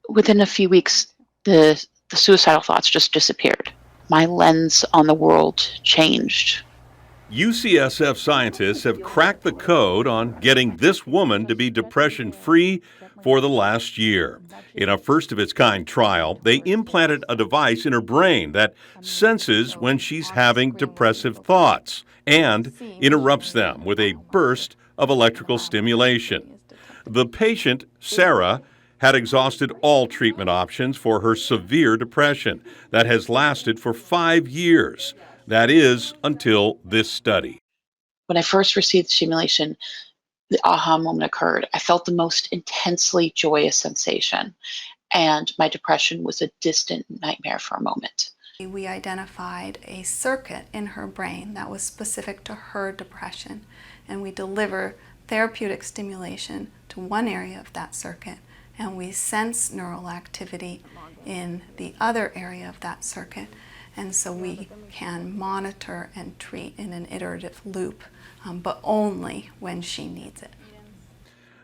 Within a few weeks, the suicidal thoughts just disappeared. My lens on the world changed. UCSF scientists have cracked the code on getting this woman to be depression free for the last year. In a first of its kind trial, they implanted a device in her brain that senses when she's having depressive thoughts and interrupts them with a burst of electrical stimulation. The patient, Sarah, had exhausted all treatment options for her severe depression that has lasted for 5 years. That is, until this study. When I first received stimulation, the aha moment occurred. I felt the most intensely joyous sensation, and my depression was a distant nightmare for a moment. We identified a circuit in her brain that was specific to her depression, and we deliver therapeutic stimulation to one area of that circuit, and we sense neural activity in the other area of that circuit. And so we can monitor and treat in an iterative loop, but only when she needs it.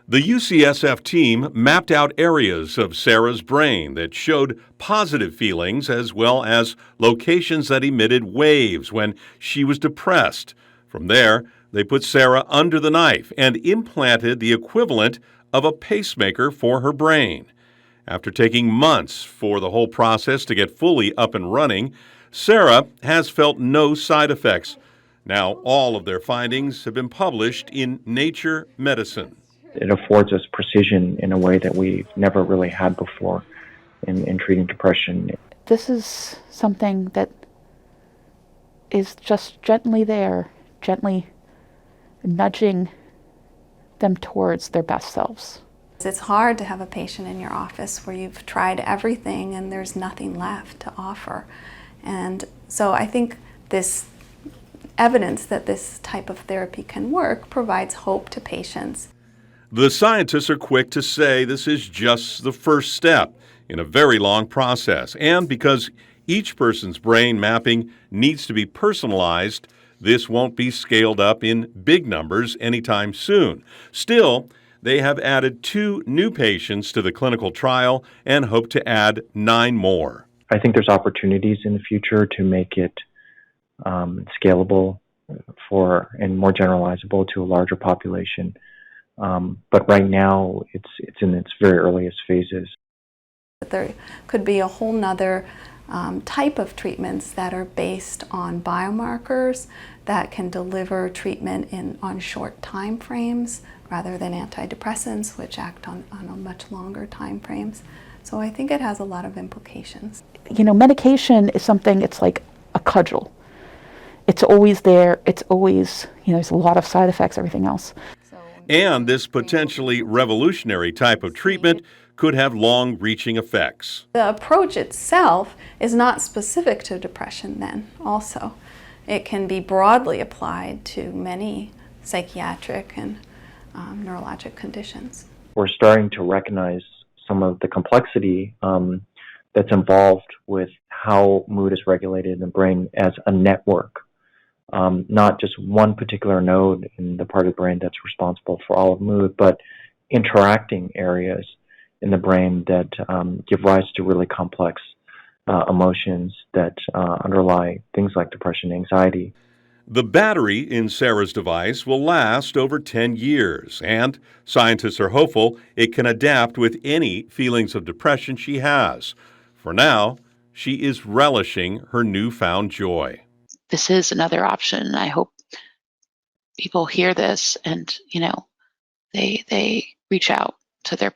The UCSF team mapped out areas of Sarah's brain that showed positive feelings as well as locations that emitted waves when she was depressed. From there, they put Sarah under the knife and implanted the equivalent of a pacemaker for her brain. After taking months for the whole process to get fully up and running, Sarah has felt no side effects. Now, all of their findings have been published in Nature Medicine. It affords us precision in a way that we've never really had before in treating depression. This is something that is just gently there, gently nudging them towards their best selves. It's hard to have a patient in your office where you've tried everything and there's nothing left to offer. And so I think this evidence that this type of therapy can work provides hope to patients. The scientists are quick to say this is just the first step in a very long process. And because each person's brain mapping needs to be personalized, this won't be scaled up in big numbers anytime soon. Still, they have added 2 new patients to the clinical trial and hope to add 9 more. I think there's opportunities in the future to make it scalable and more generalizable to a larger population. But right now, it's in its very earliest phases. There could be a whole nother type of treatments that are based on biomarkers that can deliver treatment on short time frames rather than antidepressants, which act on a much longer time frames. So I think it has a lot of implications. Medication is something, it's like a cudgel. It's always there. It's always, there's a lot of side effects, everything else. And this potentially revolutionary type of treatment could have long-reaching effects. The approach itself is not specific to depression then also. It can be broadly applied to many psychiatric and neurologic conditions. We're starting to recognize some of the complexity that's involved with how mood is regulated in the brain as a network. Not just one particular node in the part of the brain that's responsible for all of mood, but interacting areas in the brain that give rise to really complex emotions that underlie things like depression and anxiety. The battery in Sarah's device will last over 10 years, and scientists are hopeful it can adapt with any feelings of depression she has. For now, she is relishing her newfound joy. This is another option. I hope people hear this and, they reach out to their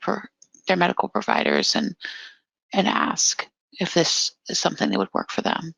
medical providers and ask if this is something that would work for them.